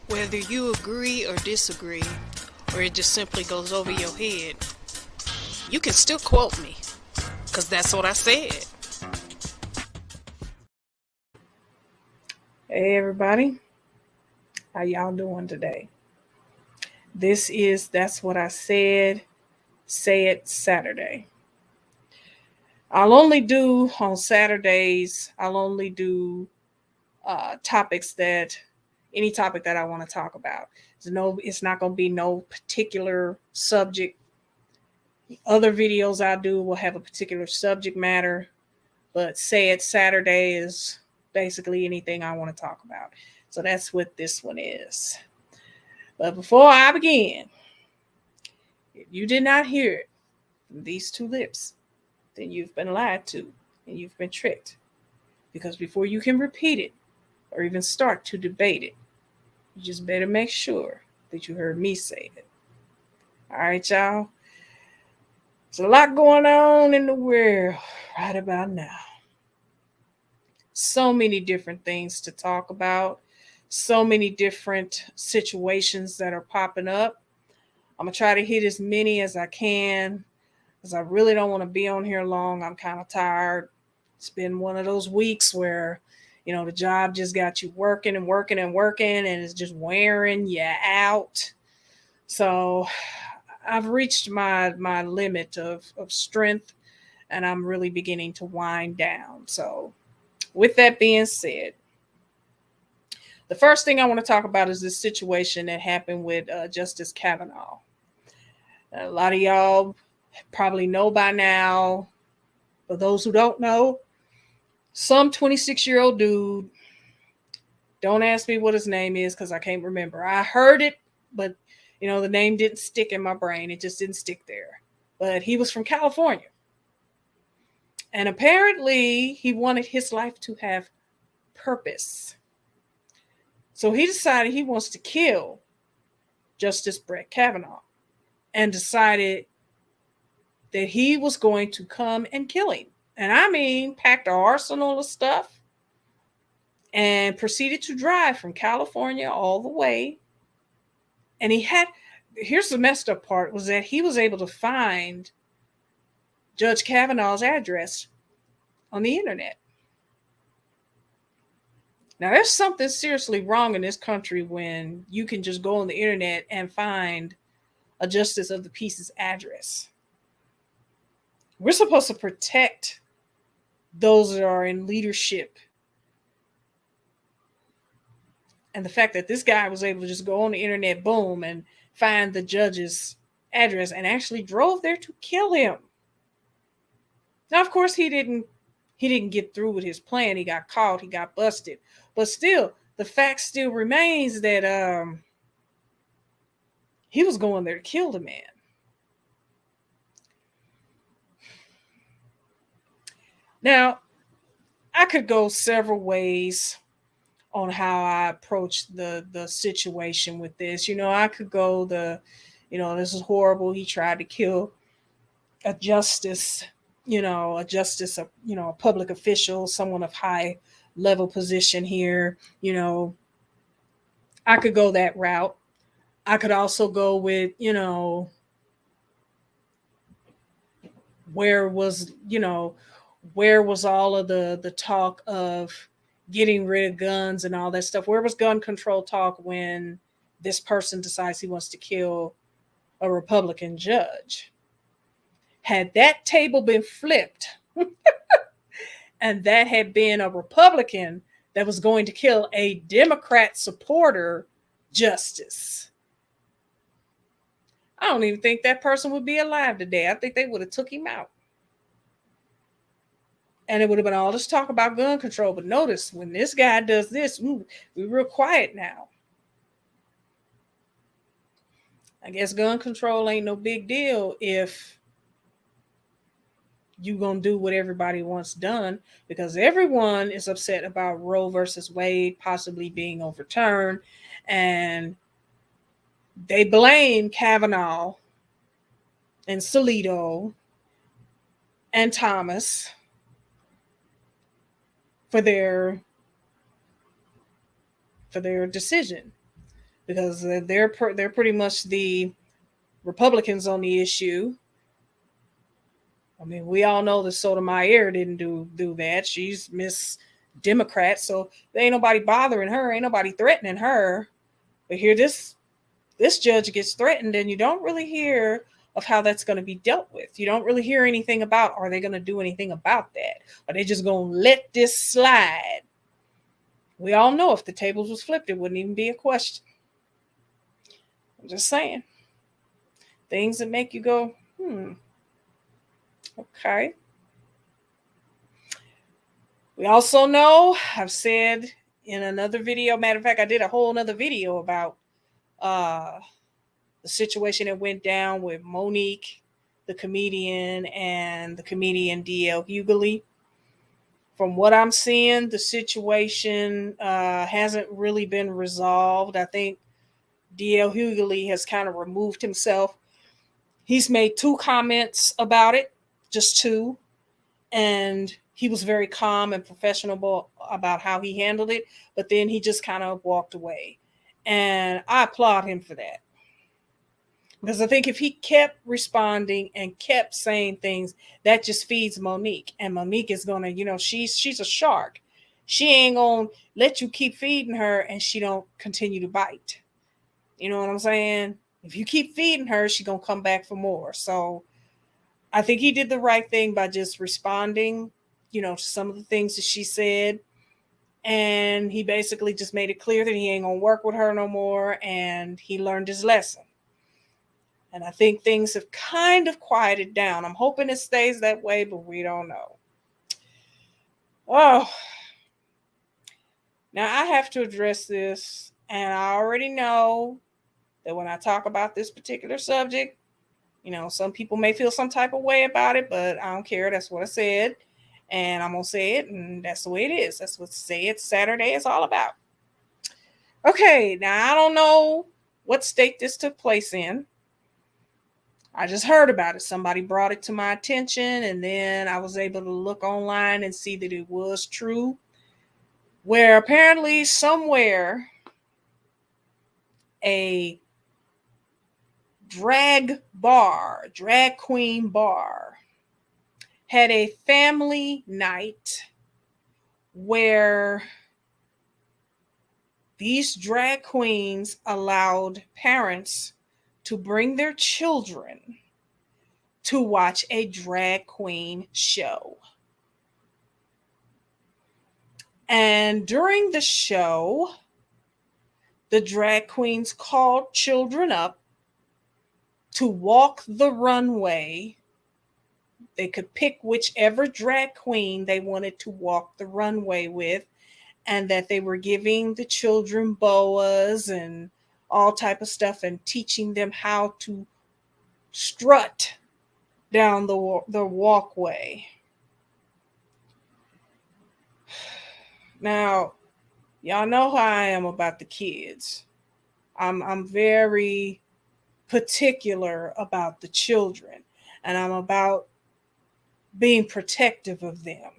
Whether you agree or disagree, or it just simply goes over your head, you can still quote me, because that's what I said. Hey everybody, how y'all doing today? This is That's What I Said, Say It Saturday. I'll only do on Saturdays, I'll only do topics that, any topic that I want to talk about. It's not going to be no particular subject. Other videos I do will have a particular subject matter, but Say It Saturday is basically anything I want to talk about. So that's what this one is. But before I begin, if you did not hear it from these two lips, then you've been lied to and you've been tricked. Because before you can repeat it or even start to debate it, you just better make sure that you heard me say it. All right, y'all? There's a lot going on in the world right about now. So many different things to talk about, so many different situations that are popping up. I'm going to try to hit as many as I can because I really don't want to be on here long. I'm kind of tired. It's been one of those weeks where, the job just got you working and working and working, and it's just wearing you out. So I've reached my limit of strength, and I'm really beginning to wind down. So, with that being said, the first thing I want to talk about is this situation that happened with Justice Kavanaugh. A lot of y'all probably know by now. For those who don't know, some 26-year-old dude, don't ask me what his name is because I can't remember. I heard it, but the name didn't stick in my brain. It just didn't stick there. But he was from California. And apparently he wanted his life to have purpose. So he decided he wants to kill Justice Brett Kavanaugh and decided that he was going to come and kill him. And I mean, packed an arsenal of stuff and proceeded to drive from California all the way. And here's the messed up part, was that he was able to find Judge Kavanaugh's address on the internet. Now, there's something seriously wrong in this country when you can just go on the internet and find a justice of the peace's address. We're supposed to protect those that are in leadership. And the fact that this guy was able to just go on the internet, boom, and find the judge's address and actually drove there to kill him. Now, of course, he didn't get through with his plan. He got caught, he got busted. But still, the fact still remains that he was going there to kill the man. Now, I could go several ways on how I approach the situation with this. I could go this is horrible. He tried to kill a justice, a public official, someone of high level position here. I could go that route. I could also go with, where was, where was all of the talk of getting rid of guns and all that stuff? Where was gun control talk when this person decides he wants to kill a Republican judge? Had that table been flipped and that had been a Republican that was going to kill a Democrat supporter justice, I don't even think that person would be alive today. I think they would have took him out. And it would have been all this talk about gun control. But notice, when this guy does this, we're real quiet now. I guess gun control ain't no big deal if you gonna do what everybody wants done, because everyone is upset about Roe versus Wade possibly being overturned, and they blame Kavanaugh and Alito and Thomas for their decision. because they're pretty much the Republicans on the issue. I mean, we all know that Sotomayor didn't do that. She's Miss Democrat, so there ain't nobody bothering her, ain't nobody threatening her. But here this judge gets threatened, and you don't really hear of how that's going to be dealt with. You don't really hear anything about, are they going to do anything about that? Are they just going to let this slide? We all know if the tables was flipped, it wouldn't even be a question. I'm just saying. Things that make you go, okay. We also know, I've said in another video, matter of fact, I did a whole other video about the situation that went down with Monique, the comedian, and the comedian D.L. Hughley. From what I'm seeing, the situation hasn't really been resolved. I think D.L. Hughley has kind of removed himself. He's made 2 comments about it, just 2. And he was very calm and professional about how he handled it. But then he just kind of walked away. And I applaud him for that. Because I think if he kept responding and kept saying things, that just feeds Monique. And Monique is going to, she's a shark. She ain't going to let you keep feeding her and she don't continue to bite. You know what I'm saying? If you keep feeding her, she's going to come back for more. So I think he did the right thing by just responding, to some of the things that she said. And he basically just made it clear that he ain't going to work with her no more. And he learned his lesson. And I think things have kind of quieted down. I'm hoping it stays that way, but we don't know. Oh, now I have to address this. And I already know that when I talk about this particular subject, some people may feel some type of way about it, but I don't care. That's what I said. And I'm going to say it. And that's the way it is. That's what Say It Saturday is all about. Okay. Now, I don't know what state this took place in. I just heard about it. Somebody brought it to my attention, and then I was able to look online and see that it was true. Where apparently somewhere a drag queen bar, had a family night where these drag queens allowed parents to bring their children to watch a drag queen show. And during the show, the drag queens called children up to walk the runway. They could pick whichever drag queen they wanted to walk the runway with, and that they were giving the children boas and all type of stuff and teaching them how to strut down the walkway. Now, y'all know how I am about the kids. I'm very particular about the children, and I'm about being protective of them.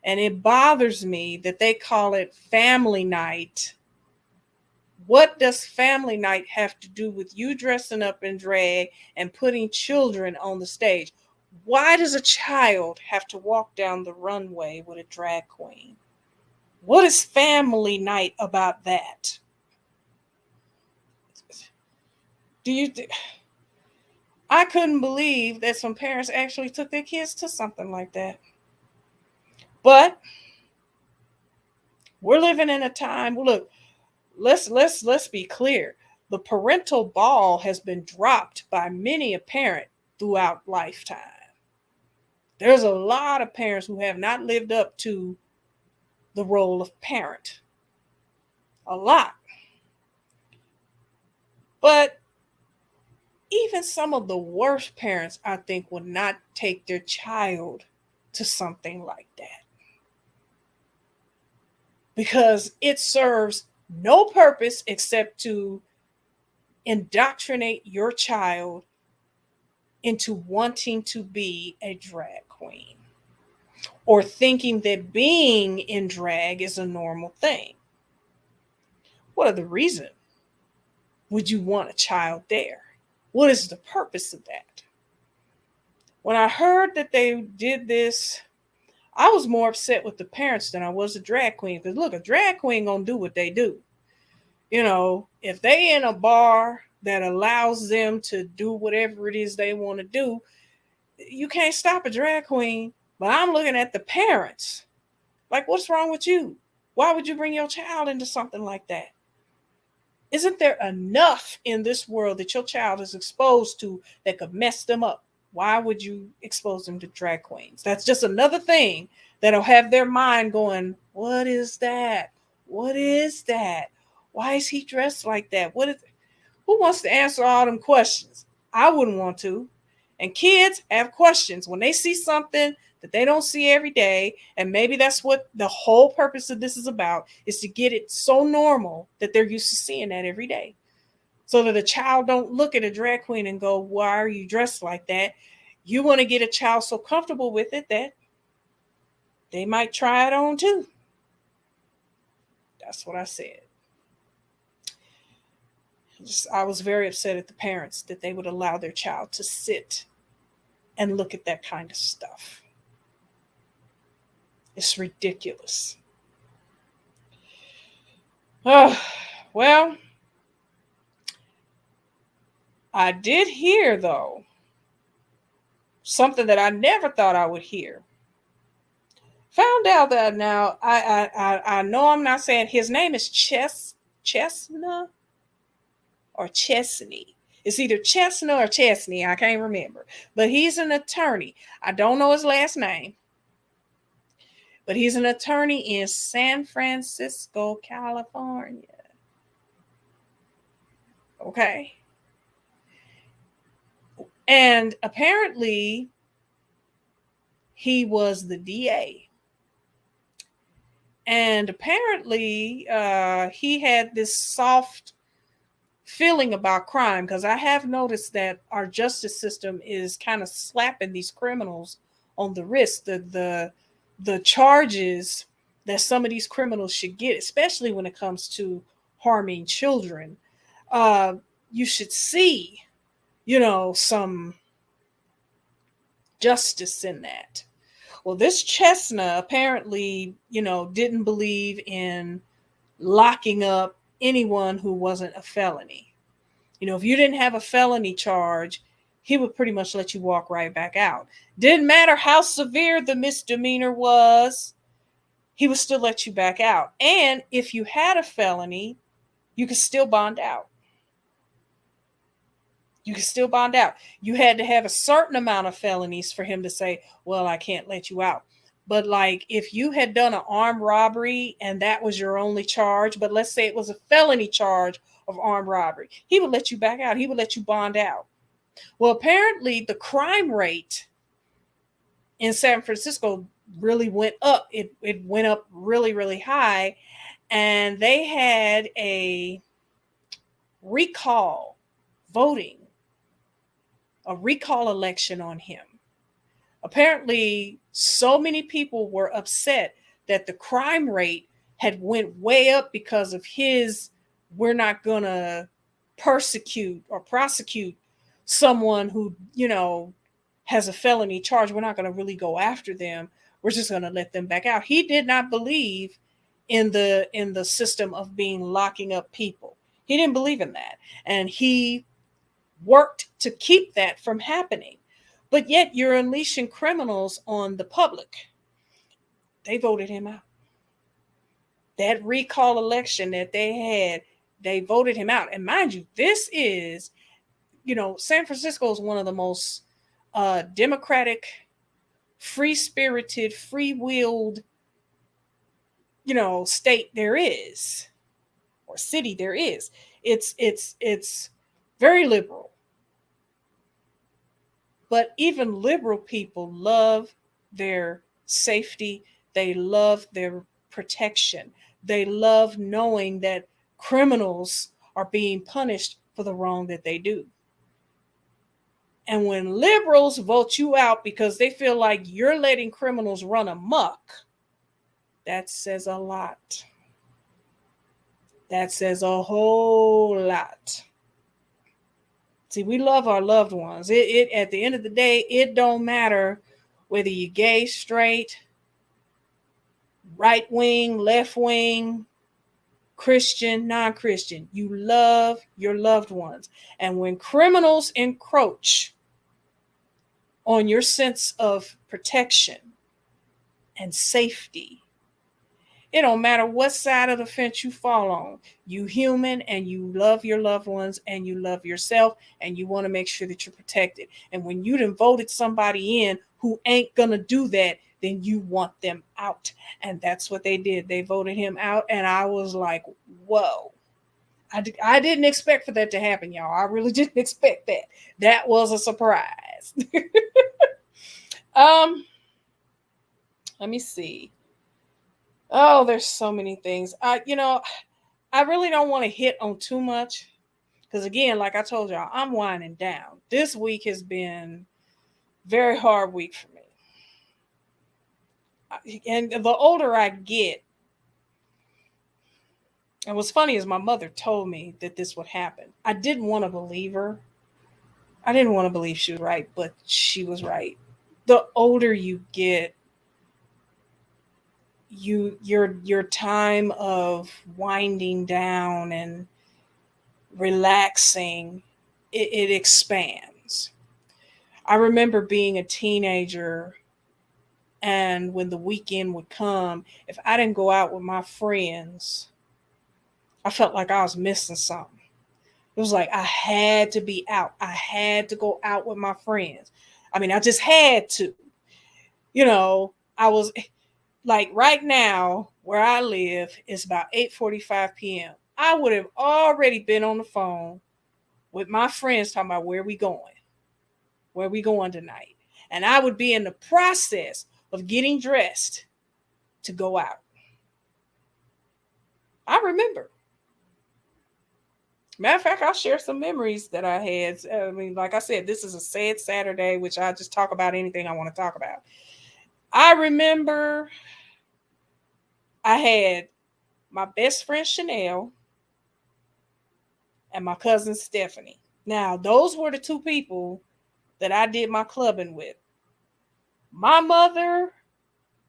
And it bothers me that they call it family night. What does family night have to do with you dressing up in drag and putting children on the stage? Why does a child have to walk down the runway with a drag queen? What is family night about that? I couldn't believe that some parents actually took their kids to something like that. But we're living in a time, look, let's be clear. The parental ball has been dropped by many a parent throughout lifetime. There's a lot of parents who have not lived up to the role of parent. A lot. But even some of the worst parents, I think, would not take their child to something like that. Because it serves no purpose except to indoctrinate your child into wanting to be a drag queen or thinking that being in drag is a normal thing. What are the reasons? would you want a child there? What is the purpose of that? When I heard that they did this, I was more upset with the parents than I was a drag queen. Because look, a drag queen gonna do what they do. If they in a bar that allows them to do whatever it is they want to do, you can't stop a drag queen. But I'm looking at the parents. Like, what's wrong with you? Why would you bring your child into something like that? Isn't there enough in this world that your child is exposed to that could mess them up? Why would you expose them to drag queens? That's just another thing that'll have their mind going, what is that? What is that? Why is he dressed like that? Who wants to answer all them questions? I wouldn't want to. And kids have questions when they see something that they don't see every day. And maybe that's what the whole purpose of this is about, is to get it so normal that they're used to seeing that every day. So that a child don't look at a drag queen and go, why are you dressed like that? You want to get a child so comfortable with it that they might try it on too. That's what I said. I was very upset at the parents that they would allow their child to sit and look at that kind of stuff. It's ridiculous. Oh, well, I did hear, though, something that I never thought I would hear. Found out that now, I know I'm not saying his name is Chesna or Chesney. It's either Chesna or Chesney. I can't remember. But he's an attorney. I don't know his last name. But he's an attorney in San Francisco, California. Okay. And apparently, he was the DA. And apparently, he had this soft feeling about crime, because I have noticed that our justice system is kind of slapping these criminals on the wrist. The charges that some of these criminals should get, especially when it comes to harming children, you should see, some justice in that. Well, this Chesna apparently, didn't believe in locking up anyone who wasn't a felony. If you didn't have a felony charge, he would pretty much let you walk right back out. Didn't matter how severe the misdemeanor was, he would still let you back out. And if you had a felony, you could still bond out. You could still bond out. You had to have a certain amount of felonies for him to say, well, I can't let you out. But like if you had done an armed robbery and that was your only charge, but let's say it was a felony charge of armed robbery, he would let you back out. He would let you bond out. Well, apparently the crime rate in San Francisco really went up. It went up really, really high. And they had a recall election on him. Apparently, so many people were upset that the crime rate had went way up because of his, we're not going to persecute or prosecute someone who, has a felony charge. We're not going to really go after them. We're just going to let them back out. He did not believe in the system of locking up people. He didn't believe in that. And he worked to keep that from happening. But yet you're unleashing criminals on the public. They voted him out. That recall election that they had, they voted him out. And mind you, this is, San Francisco is one of the most democratic, free-spirited, free-willed, state there is, or city there is. It's very liberal. But even liberal people love their safety. They love their protection. They love knowing that criminals are being punished for the wrong that they do. And when liberals vote you out because they feel like you're letting criminals run amok, that says a lot. That says a whole lot. See, we love our loved ones. It at the end of the day, it don't matter whether you're gay, straight, right wing, left wing, Christian, non-Christian. You love your loved ones. And when criminals encroach on your sense of protection and safety, it don't matter what side of the fence you fall on. You human and you love your loved ones and you love yourself and you want to make sure that you're protected. And when you done voted somebody in who ain't gonna do that, then you want them out. And that's what they did. They voted him out. And I was like, whoa. I didn't expect for that to happen, y'all. I really didn't expect that. That was a surprise. Let me see. Oh, there's so many things. I really don't want to hit on too much because, again, like I told y'all, I'm winding down. This week has been a very hard week for me. And the older I get, and what's funny is my mother told me that this would happen. I didn't want to believe her. I didn't want to believe she was right, but she was right. The older you get, your time of winding down and relaxing, it expands. I remember being a teenager, and when the weekend would come, if I didn't go out with my friends, I felt like I was missing something. It was like I had to be out. I had to go out with my friends. I mean, I just had to. I was like right now where I live, it's about 8:45 p.m. I would have already been on the phone with my friends talking about where we going tonight. And I would be in the process of getting dressed to go out. I remember. Matter of fact, I'll share some memories that I had. I mean, like I said, this is a sad Saturday, which I just talk about anything I want to talk about. I remember I had my best friend Chanel and my cousin Stephanie. Now, those were the two people that I did my clubbing with. My mother,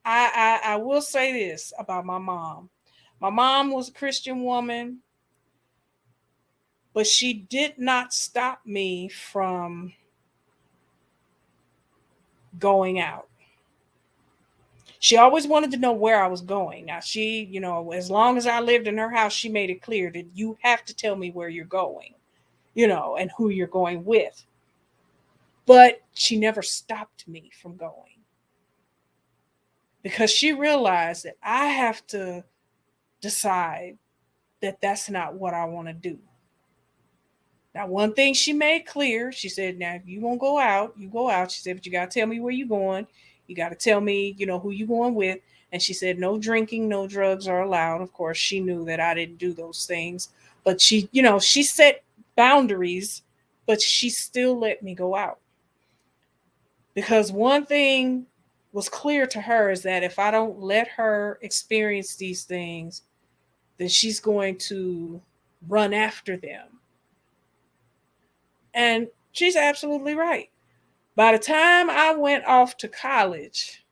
I will say this about my mom. My mom was a Christian woman, but she did not stop me from going out. She always wanted to know where I was going. Now, as long as I lived in her house, she made it clear that you have to tell me where you're going, and who you're going with. But she never stopped me from going because she realized that I have to decide that that's not what I want to do. Now, one thing she made clear, she said, now, if you won't go out, you go out. She said, but you got to tell me where you're going. You got to tell me, who you're going with. And she said, no drinking, no drugs are allowed. Of course, she knew that I didn't do those things. But she set boundaries, but she still let me go out. Because one thing was clear to her is that if I don't let her experience these things, then she's going to run after them. And she's absolutely right. By the time I went off to college,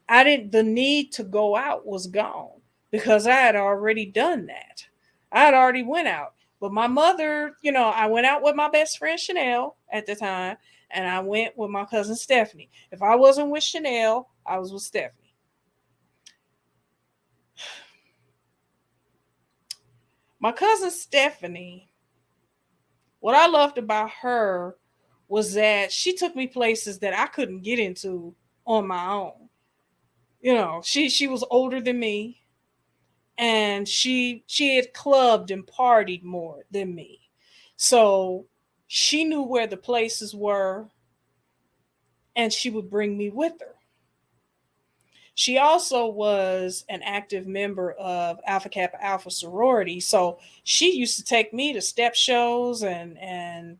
the need to go out was gone because I had already done that. I had already went out. But my mother, I went out with my best friend Chanel at the time, and I went with my cousin Stephanie. If I wasn't with Chanel, I was with Stephanie. My cousin Stephanie, what I loved about her was that she took me places that I couldn't get into on my own. She was older than me, and she had clubbed and partied more than me. So she knew where the places were, and she would bring me with her. She also was an active member of Alpha Kappa Alpha sorority, so she used to take me to step shows and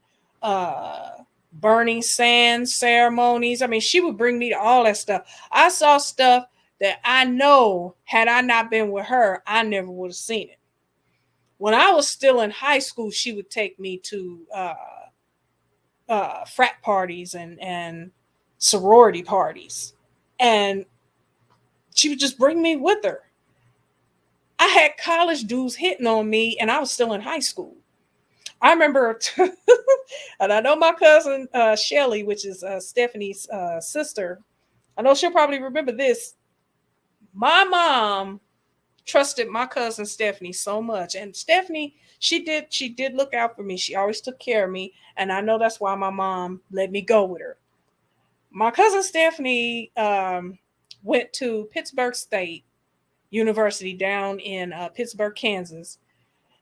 burning sand ceremonies. I mean, she would bring me to all that stuff. I saw stuff that I know had I not been with her, I never would have seen it. When I was still in high school, she would take me to frat parties and sorority parties, and she would just bring me with her. I had college dudes hitting on me, and I was still in high school. I remember, and I know my cousin Shelly, which is Stephanie's sister. I know she'll probably remember this. My mom trusted my cousin Stephanie so much, and Stephanie, she did look out for me. She always took care of me, and I know that's why my mom let me go with her. My cousin Stephanie went to Pittsburgh State University down in Pittsburgh, Kansas,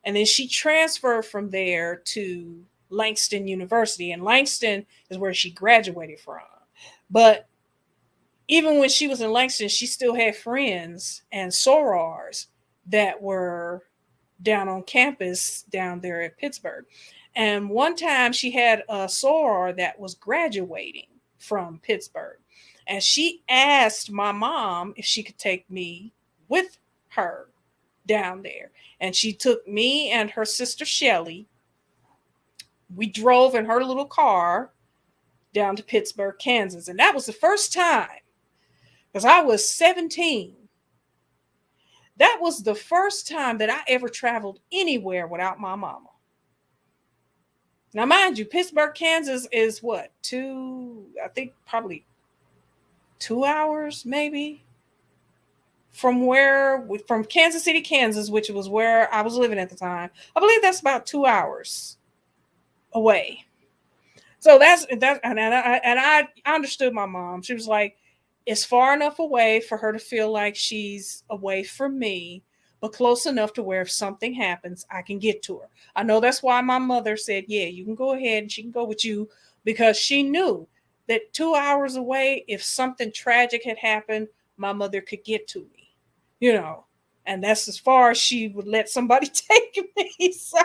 and then she transferred from there to Langston University, and Langston is where she graduated from. But even when she was in Langston, she still had friends and sorors that were down on campus down there at Pittsburgh. And one time she had a soror that was graduating from Pittsburgh. And she asked my mom if she could take me with her down there. And she took me and her sister Shelly. We drove in her little car down to Pittsburgh, Kansas. And that was the first time, because I was 17. That was the first time that I ever traveled anywhere without my mama. Now, mind you, Pittsburgh, Kansas is what? I think probably 2 hours maybe from Kansas City, Kansas, which was where I was living at the time. I believe that's about 2 hours away. So that's that, and I understood my mom. She was like, it's far enough away for her to feel like she's away from me, but close enough to where if something happens, I can get to her. I know that's why my mother said, yeah, you can go ahead and she can go with you, because she knew that 2 hours away, if something tragic had happened, my mother could get to me, and that's as far as she would let somebody take me. So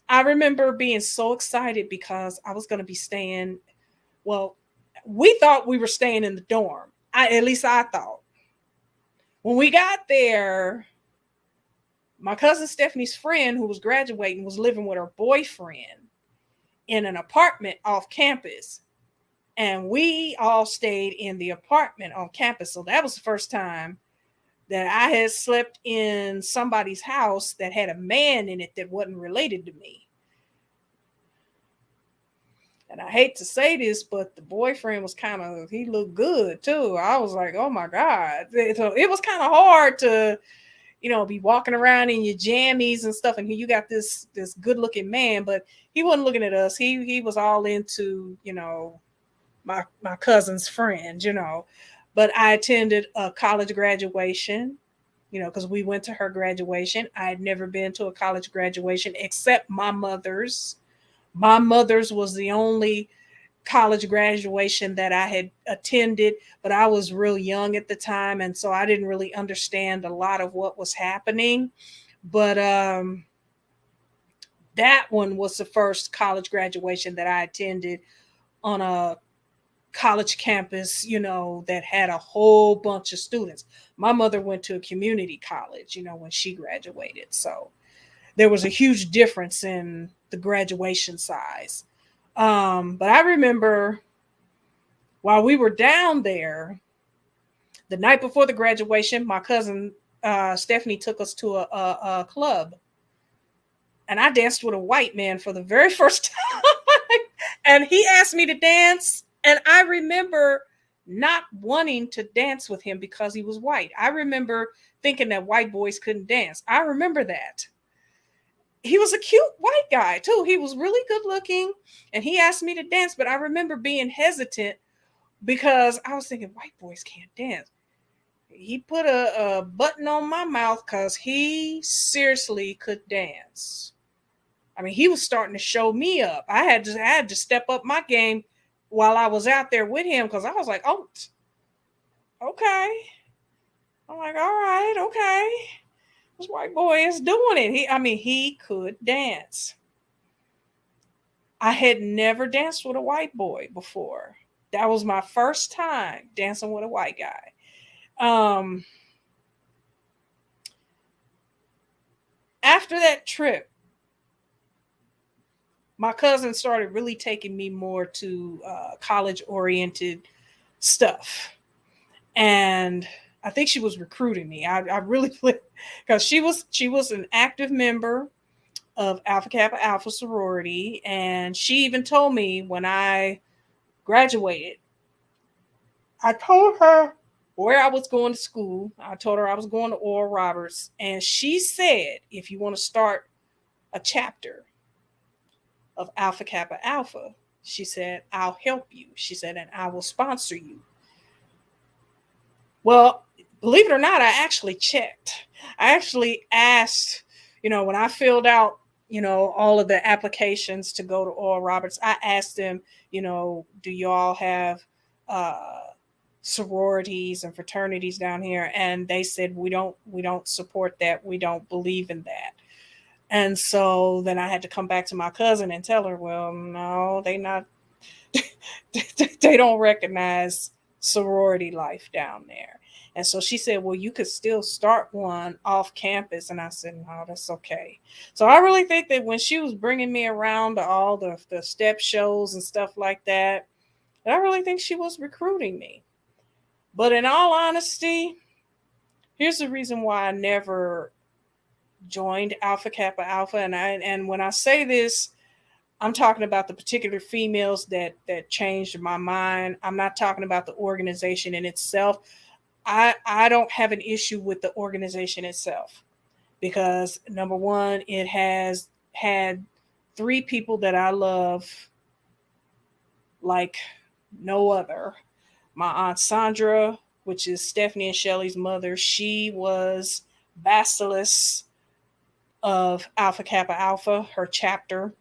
I remember being so excited because I was going to be staying, well, we thought we were staying in the dorm. At least I thought. When we got there, my cousin Stephanie's friend who was graduating was living with her boyfriend in an apartment off campus. And we all stayed in the apartment on campus. So that was the first time that I had slept in somebody's house that had a man in it that wasn't related to me. And I hate to say this, but the boyfriend was he looked good too. I was like, oh my God. So it was kind of hard to, be walking around in your jammies and stuff. And you got this good looking man, but he wasn't looking at us. He was all into, my cousin's friend, but I attended a college graduation, because we went to her graduation. I had never been to a college graduation except my mother's. My mother's was the only college graduation that I had attended, but I was real young at the time. And so I didn't really understand a lot of what was happening. But that one was the first college graduation that I attended on a college campus, that had a whole bunch of students. My mother went to a community college, when she graduated. So there was a huge difference in the graduation size. But I remember while we were down there, the night before the graduation, my cousin Stephanie took us to a club. And I danced with a white man for the very first time. And he asked me to dance. And I remember not wanting to dance with him because he was white. I remember thinking that white boys couldn't dance. I remember that. He was a cute white guy too. He was really good looking, and he asked me to dance, but I remember being hesitant because I was thinking white boys can't dance. He put a button on my mouth because he seriously could dance. I mean, he was starting to show me up. I had to step up my game while I was out there with him, because I was like, oh, okay. I'm like, all right, okay. This white boy is doing it. He could dance. I had never danced with a white boy before. That was my first time dancing with a white guy. After that trip, my cousin started really taking me more to college oriented stuff. And I think she was recruiting me. I really, because she was an active member of Alpha Kappa Alpha sorority, and she even told me when I graduated, I told her where I was going to school. I told her I was going to Oral Roberts, and she said, if you want to start a chapter of Alpha Kappa Alpha, she said, I'll help you. She said, and I will sponsor you. Well, believe it or not, I actually checked. I actually asked, when I filled out, all of the applications to go to Oral Roberts, I asked them, do y'all have sororities and fraternities down here? And they said, we don't support that. We don't believe in that. And so then I had to come back to my cousin and tell her, well, no, they not, they don't recognize sorority life down there. And so she said, well, you could still start one off campus. And I said, no, that's okay. So I really think that when she was bringing me around to all the step shows and stuff like that, I really think she was recruiting me. But in all honesty, here's the reason why I never joined Alpha Kappa Alpha. And when I say this, I'm talking about the particular females that changed my mind. I'm not talking about the organization in itself. I don't have an issue with the organization itself because, number one, it has had 3 people that I love like no other. My Aunt Sandra, which is Stephanie and Shelly's mother, she was Basilis of Alpha Kappa Alpha, her chapter.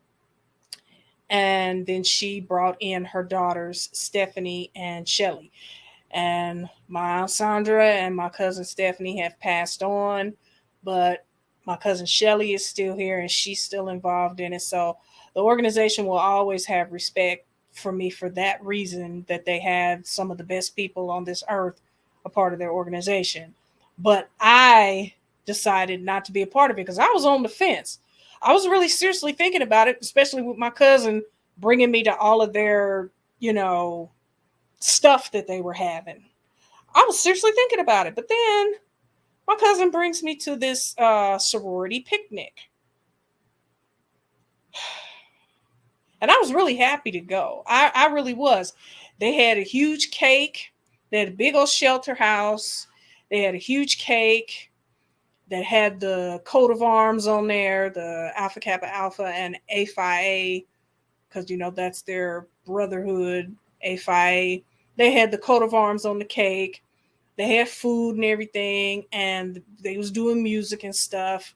And then she brought in her daughters, Stephanie and Shelly. And my Aunt Sandra and my cousin Stephanie have passed on, but my cousin Shelly is still here and she's still involved in it. So the organization will always have respect for me for that reason, that they have some of the best people on this earth a part of their organization. But I decided not to be a part of it because I was on the fence. I was really seriously thinking about it, especially with my cousin bringing me to all of their, stuff that they were having. I was seriously thinking about it. But then my cousin brings me to this sorority picnic. And I was really happy to go. I really was. They had a huge cake. They had a big old shelter house. They had a huge cake that had the coat of arms on there, the Alpha Kappa Alpha and A Phi A, because, that's their brotherhood, A Phi A. They had the coat of arms on the cake. They had food and everything, and they was doing music and stuff.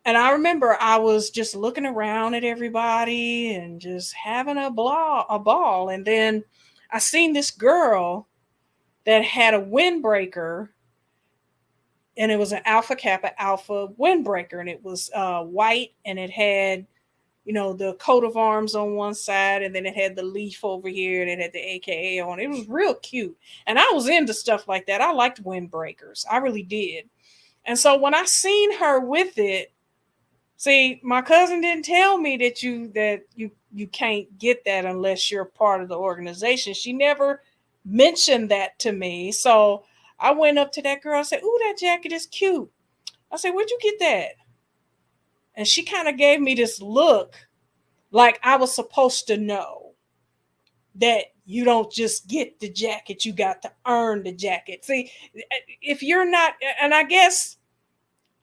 And I remember I was just looking around at everybody and just having a ball. And then I seen this girl that had a windbreaker, and it was an Alpha Kappa Alpha windbreaker, and it was white, and it had, the coat of arms on one side, and then it had the leaf over here, and it had the AKA on it. It was real cute. And I was into stuff like that. I liked windbreakers. I really did. And so when I seen her with it, see, my cousin didn't tell me that you can't get that unless you're part of the organization. She never mentioned that to me. So I went up to that girl and said, "Ooh, that jacket is cute." I said, "Where'd you get that?" And she kind of gave me this look like I was supposed to know that you don't just get the jacket, you got to earn the jacket. See, if you're not, and I guess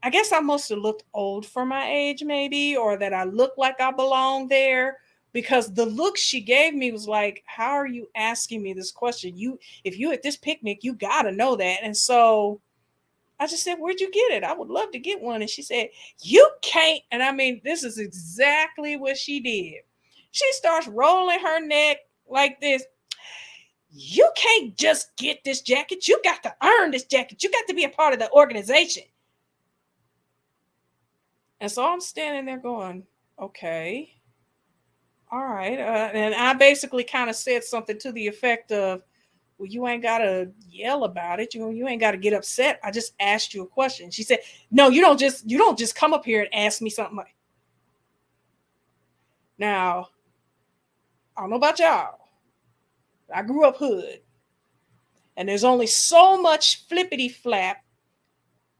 I must have looked old for my age, maybe, or that I looked like I belonged there, because the look she gave me was like, how are you asking me this question? If you at this picnic, you got to know that. And so I just said, "Where'd you get it? I would love to get one." And she said, "You can't." And I mean, this is exactly what she did. She starts rolling her neck like this. "You can't just get this jacket. You got to earn this jacket. You got to be a part of the organization." And so I'm standing there going, okay, all right. And I basically kind of said something to the effect of, "Well, you ain't got to yell about it. You ain't got to get upset. I just asked you a question." She said, "No, you don't just come up here and ask me something like." Now, I don't know about y'all. I grew up hood, and there's only so much flippity flap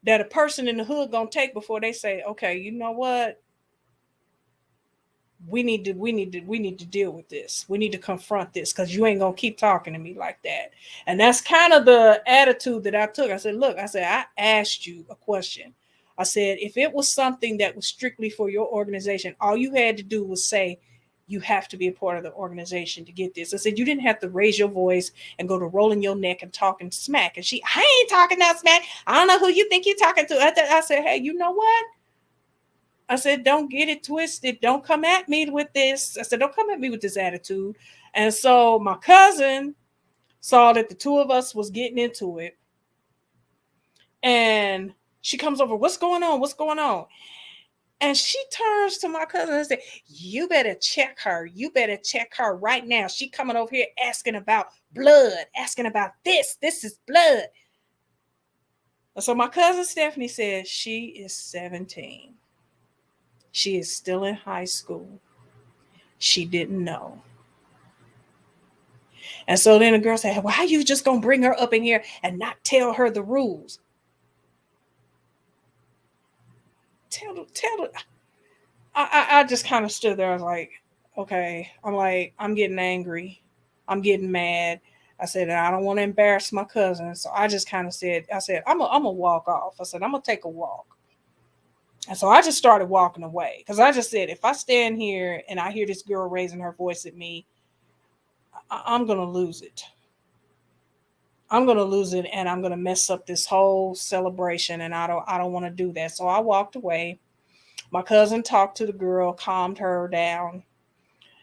that a person in the hood gonna take before they say, okay, you know what? We need to deal with this. We need to confront this because you ain't gonna keep talking to me like that. And that's kind of the attitude that I took. I said, look, I said, I asked you a question. I said, if it was something that was strictly for your organization, all you had to do was say, you have to be a part of the organization to get this. I said, you didn't have to raise your voice and go to rolling your neck and talking smack. And I ain't talking that smack. I don't know who you think you're talking to. I said, hey, you know what? I said, don't get it twisted. Don't come at me with this. I said, don't come at me with this attitude. And so my cousin saw that the two of us was getting into it. And she comes over, what's going on? What's going on? And she turns to my cousin and said, you better check her. You better check her right now. She coming over here asking about blood, asking about this. This is blood. And so my cousin Stephanie said, she is 17. She is still in high school. She didn't know. And so then the girl said, well, how you just going to bring her up in here and not tell her the rules? I just kind of stood there. I was like, okay. I'm like, I'm getting angry. I'm getting mad. I said, I don't want to embarrass my cousin. So I just kind of said, I'm going to walk off. I said, I'm going to take a walk. And so I just started walking away because I just said, if I stand here and I hear this girl raising her voice at me, I'm going to lose it. I'm going to lose it and I'm going to mess up this whole celebration. And I don't want to do that. So I walked away. My cousin talked to the girl, calmed her down.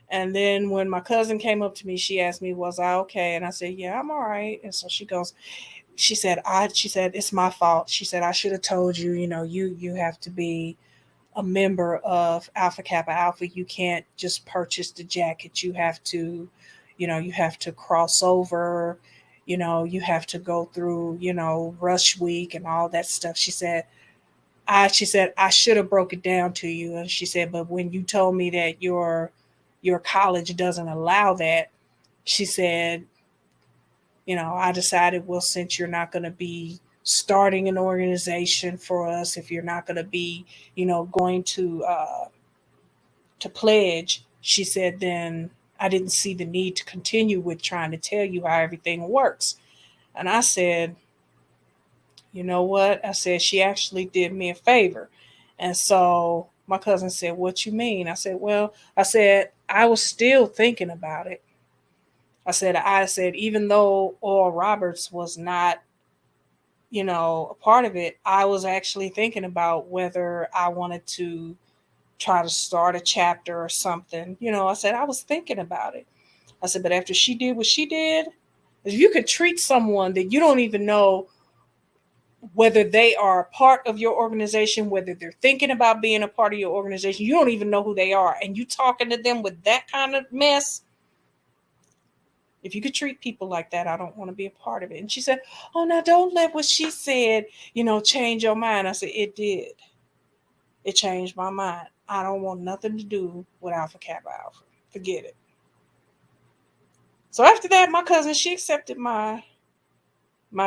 And then when my cousin came up to me, she asked me, was I okay? And I said, yeah, I'm all right. And so she said, it's my fault. She said, I should have told you, you have to be a member of Alpha Kappa Alpha. You can't just purchase the jacket. You have to cross over, you have to go through, rush week and all that stuff. She said, I should have broke it down to you. And she said, but when you told me that your college doesn't allow that, she said, I decided, well, since you're not going to be starting an organization for us, if you're not going to be, going to pledge, she said, then I didn't see the need to continue with trying to tell you how everything works. And I said, you know what? I said, she actually did me a favor. And so my cousin said, what you mean? I said, well, I was still thinking about it. I said, even though Oral Roberts was not, a part of it, I was actually thinking about whether I wanted to try to start a chapter or something. I said, I was thinking about it. I said, but after she did what she did, if you could treat someone that you don't even know whether they are a part of your organization, whether they're thinking about being a part of your organization, you don't even know who they are, and you talking to them with that kind of mess, if you could treat people like that, I don't want to be a part of it. And she said, oh, now don't let what she said, change your mind. I said, it did. It changed my mind. I don't want nothing to do with Alpha Kappa Alpha. Forget it. So after that, my cousin, she accepted my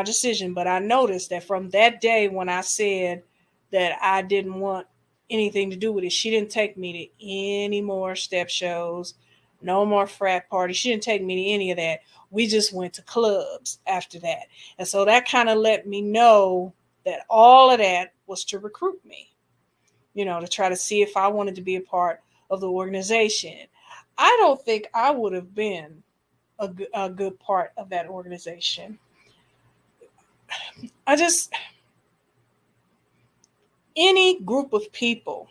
decision. But I noticed that from that day when I said that I didn't want anything to do with it, she didn't take me to any more step shows, no more frat parties. She didn't take me to any of that. We just went to clubs after that. And so that kind of let me know that all of that was to recruit me, to try to see if I wanted to be a part of the organization. I don't think I would have been a good part of that organization. Any group of people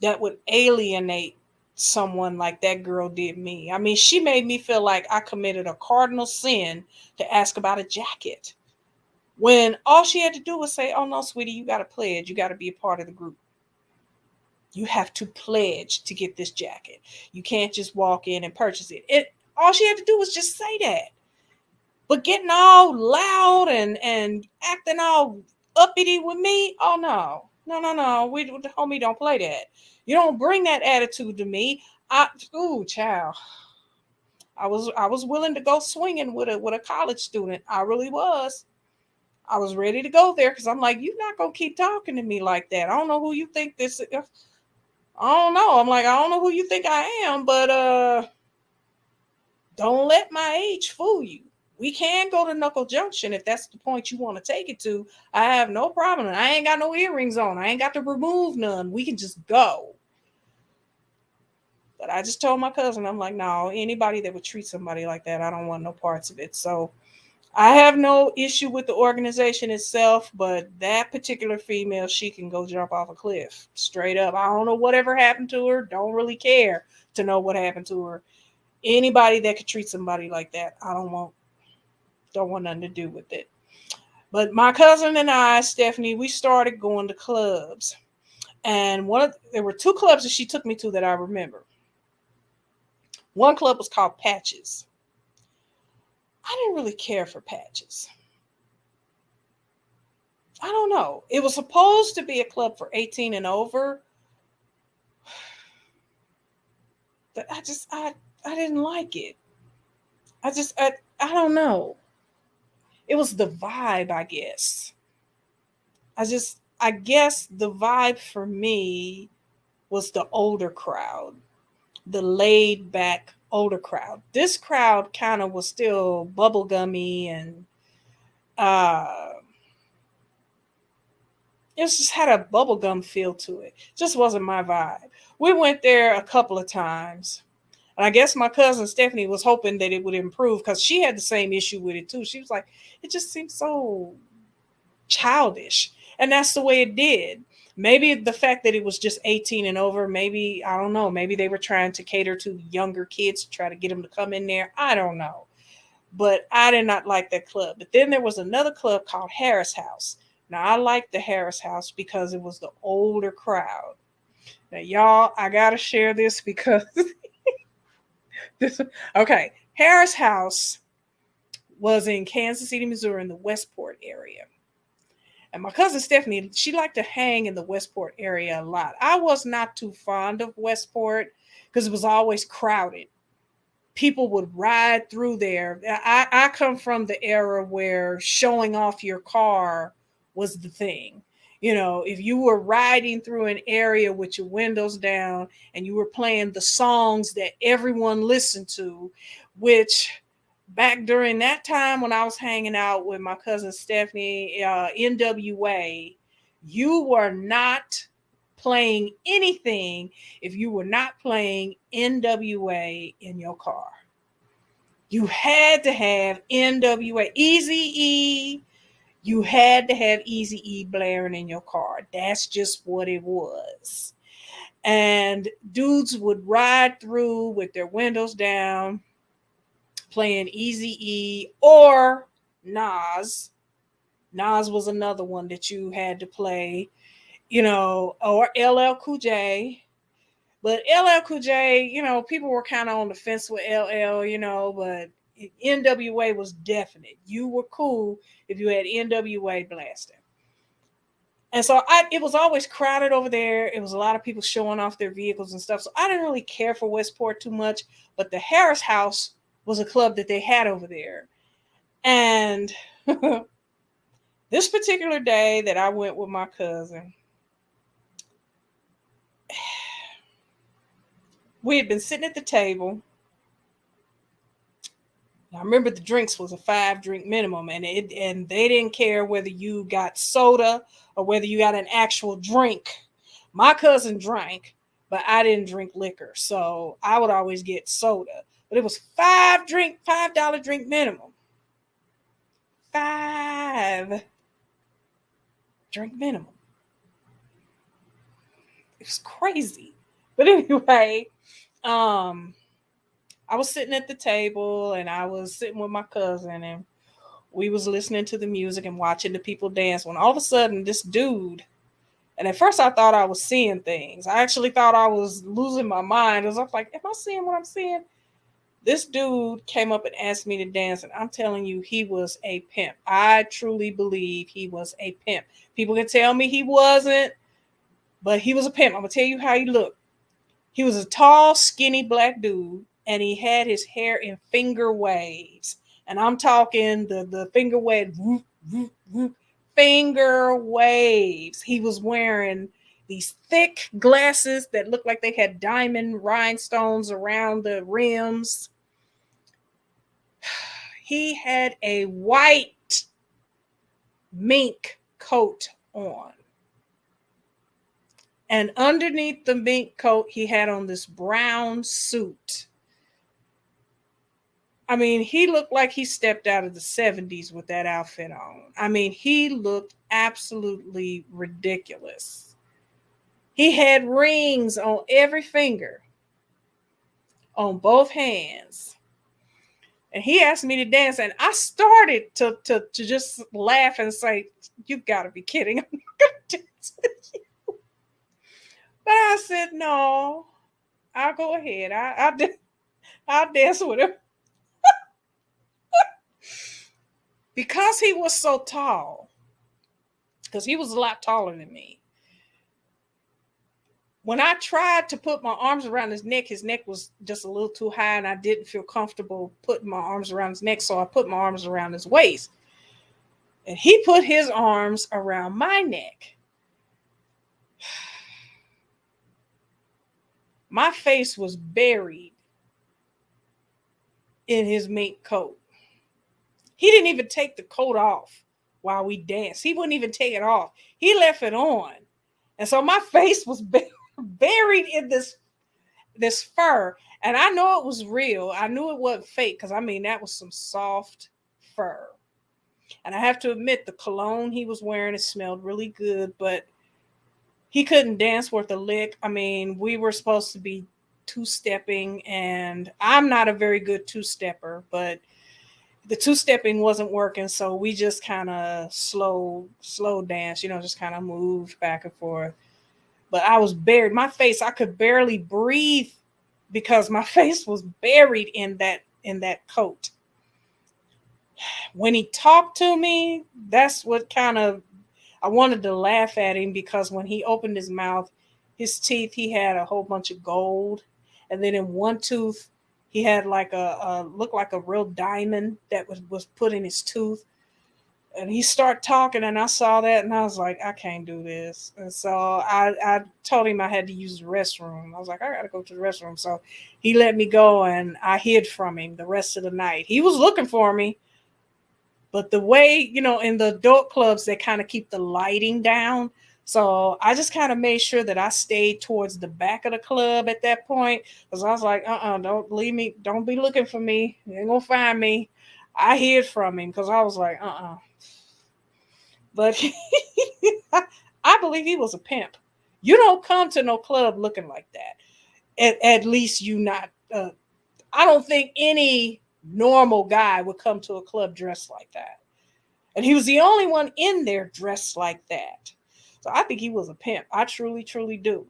that would alienate someone like that girl did me. I mean, she made me feel like I committed a cardinal sin to ask about a jacket, when all she had to do was say, oh no, sweetie, you got to pledge. You got to be a part of the group. You have to pledge to get this jacket. You can't just walk in and purchase it. All she had to do was just say that. But getting all loud and acting all uppity with me, oh no. No, no, no. We homie don't play that. You don't bring that attitude to me. Ooh, child. I was willing to go swinging with a college student. I really was. I was ready to go there because I'm like, you're not gonna keep talking to me like that. I don't know who you think this is. I don't know. I'm like, I don't know who you think I am, but don't let my age fool you. We can go to Knuckle Junction if that's the point you want to take it to. I have no problem. I ain't got no earrings on. I ain't got to remove none. We can just go. But I just told my cousin, I'm like, no, anybody that would treat somebody like that, I don't want no parts of it. So I have no issue with the organization itself, but that particular female, she can go jump off a cliff straight up. I don't know whatever happened to her. Don't really care to know what happened to her. Anybody that could treat somebody like that, I don't want nothing to do with it. But my cousin and I, Stephanie, we started going to clubs. And there were two clubs that she took me to that I remember. One club was called Patches. I didn't really care for Patches. I don't know. It was supposed to be a club for 18 and over, but I didn't like it. I don't know. It was the vibe, I guess. I guess the vibe for me was the older crowd, the laid back older crowd. This crowd kind of was still bubblegummy and uh it just had a bubblegum feel to it. Just wasn't my vibe. We went there a couple of times. And I guess my cousin Stephanie was hoping that it would improve because she had the same issue with it too. She was like, it just seems so childish. And that's the way it did. Maybe the fact that it was just 18 and over, maybe, I don't know, maybe they were trying to cater to younger kids to try to get them to come in there. I don't know. But I did not like that club. But then there was another club called Harris House. Now, I liked the Harris House because it was the older crowd. Now, y'all, I got to share this because this, okay, Harris House was in Kansas City, Missouri, in the Westport area. And my cousin Stephanie, she liked to hang in the Westport area a lot. I was not too fond of Westport because it was always crowded. People would ride through there. I come from the era where showing off your car was the thing. You know, if you were riding through an area with your windows down and you were playing the songs that everyone listened to, which back during that time when I was hanging out with my cousin Stephanie, NWA, you were not playing anything if you were not playing NWA in your car. You had to have NWA, Easy E. You had to have Easy E blaring in your car. That's just what it was. And dudes would ride through with their windows down, playing Easy E or Nas. Nas was another one that you had to play, or LL Cool J. But LL Cool J, people were kind of on the fence with LL, but NWA was definite. You were cool if you had NWA blasting. And so it was always crowded over there. It was a lot of people showing off their vehicles and stuff. So I didn't really care for Westport too much. But the Harris House was a club that they had over there. And this particular day that I went with my cousin, we had been sitting at the table. I remember the drinks was a 5-drink minimum, and they didn't care whether you got soda or whether you got an actual drink. My cousin drank, but I didn't drink liquor, so I would always get soda. But it was $5 drink minimum. 5 drink minimum. It was crazy. But anyway, I was sitting at the table and I was sitting with my cousin and we was listening to the music and watching the people dance when all of a sudden this dude, and at first I thought I was seeing things. I actually thought I was losing my mind. I was like, am I seeing what I'm seeing? This dude came up and asked me to dance, and I'm telling you, he was a pimp. I truly believe he was a pimp. People can tell me he wasn't, But he was a pimp. I'm going to tell you how he looked. He was a tall, skinny black dude, and he had his hair in finger waves. And I'm talking the finger wave, whoop, whoop, whoop, finger waves. He was wearing these thick glasses that looked like they had diamond rhinestones around the rims. He had a white mink coat on. And underneath the mink coat, he had on this brown suit. I mean, he looked like he stepped out of the 70s with that outfit on. I mean, he looked absolutely ridiculous. He had rings on every finger, on both hands. And he asked me to dance, and I started to just laugh and say, "You've got to be kidding. I'm not going to dance with you." But I said, "No, I'll go ahead. I'll dance with him." Because he was so tall, because he was a lot taller than me. When I tried to put my arms around his neck was just a little too high, and I didn't feel comfortable putting my arms around his neck, so I put my arms around his waist. And he put his arms around my neck. My face was buried in his mink coat. He didn't even take the coat off while we danced. He wouldn't even take it off. He left it on. And so my face was buried in this fur. And I know it was real. I knew it wasn't fake, because I mean, that was some soft fur. And I have to admit, the cologne he was wearing, it smelled really good, but he couldn't dance worth a lick. I mean, we were supposed to be two-stepping, and I'm not a very good two-stepper, but the two-stepping wasn't working, so we just kind of slow dance, just kind of moved back and forth. But I was buried. My face, I could barely breathe because my face was buried in that coat. When he talked to me, that's what kind of, I wanted to laugh at him, because when he opened his mouth, his teeth, he had a whole bunch of gold. And then in one tooth, he had like looked like a real diamond that was put in his tooth. And he started talking, and I saw that, and I was like, I can't do this. And so I told him I had to use the restroom. I was like, I got to go to the restroom. So he let me go, and I hid from him the rest of the night. He was looking for me. But the way, in the adult clubs, they kind of keep the lighting down. So I just kind of made sure that I stayed towards the back of the club at that point, because I was like, don't leave me. Don't be looking for me. You ain't going to find me. I hid from him because I was like, But I believe he was a pimp. You don't come to no club looking like that. At least you not. I don't think any normal guy would come to a club dressed like that. And he was the only one in there dressed like that. So I think he was a pimp. I truly, truly do.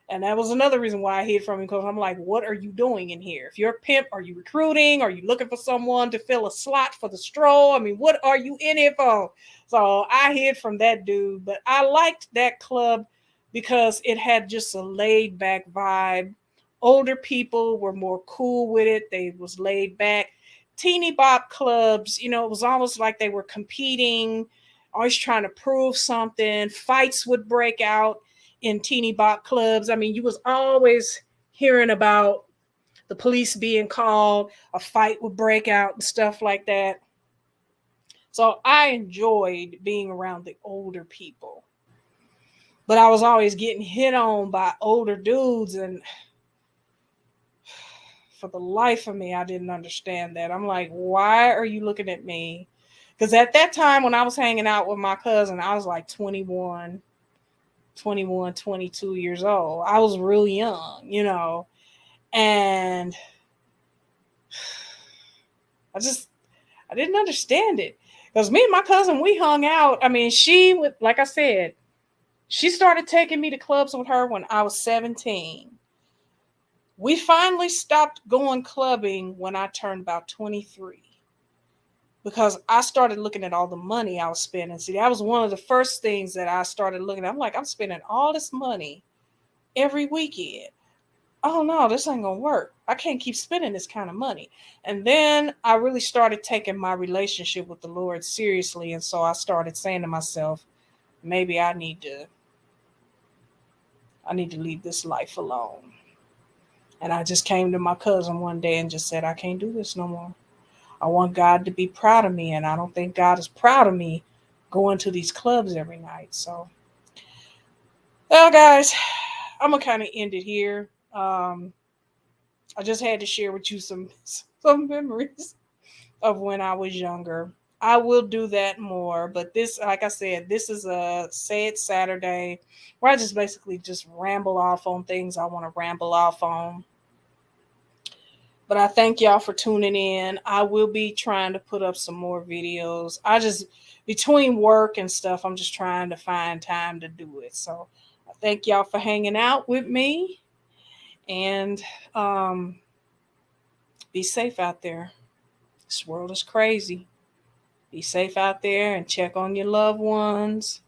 And that was another reason why I hid from him, because I'm like, what are you doing in here? If you're a pimp, are you recruiting? Are you looking for someone to fill a slot for the stroll? I mean, what are you in here for? So I hid from that dude. But I liked that club because it had just a laid back vibe. Older people were more cool with it. They was laid back. Teeny bop clubs, it was almost like they were competing, always trying to prove something. Fights would break out in teeny bop clubs. I mean, you was always hearing about the police being called, a fight would break out and stuff like that. So I enjoyed being around the older people. But I was always getting hit on by older dudes, and for the life of me, I didn't understand that. I'm like, why are you looking at me? Because at that time when I was hanging out with my cousin, I was like 21, 22 years old. I was real young, and I didn't understand it. Because me and my cousin, we hung out. I mean, like I said, she started taking me to clubs with her when I was 17. We finally stopped going clubbing when I turned about 23. because I started looking at all the money I was spending. See, that was one of the first things that I started looking at. I'm like, I'm spending all this money every weekend. Oh no, this ain't gonna work. I can't keep spending this kind of money. And then I really started taking my relationship with the Lord seriously. And so I started saying to myself, maybe I need to leave this life alone. And I just came to my cousin one day and just said, I can't do this no more. I want God to be proud of me. And I don't think God is proud of me going to these clubs every night. So, well, guys, I'm going to kind of end it here. I just had to share with you some memories of when I was younger. I will do that more, but this, like I said, this is a Say It Saturday where I just basically just ramble off on things I want to ramble off on. But I thank y'all for tuning in. I will be trying to put up some more videos. Between work and stuff, I'm just trying to find time to do it. So I thank y'all for hanging out with me. And be safe out there. This world is crazy. Be safe out there and check on your loved ones.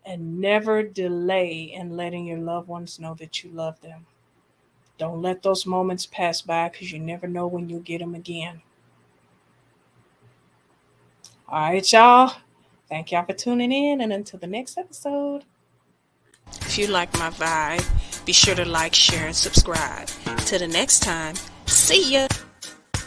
And never delay in letting your loved ones know that you love them. Don't let those moments pass by because you never know when you'll get them again. All right, y'all. Thank y'all for tuning in. And until the next episode. If you like my vibe, be sure to like, share, and subscribe. Till the next time, see ya.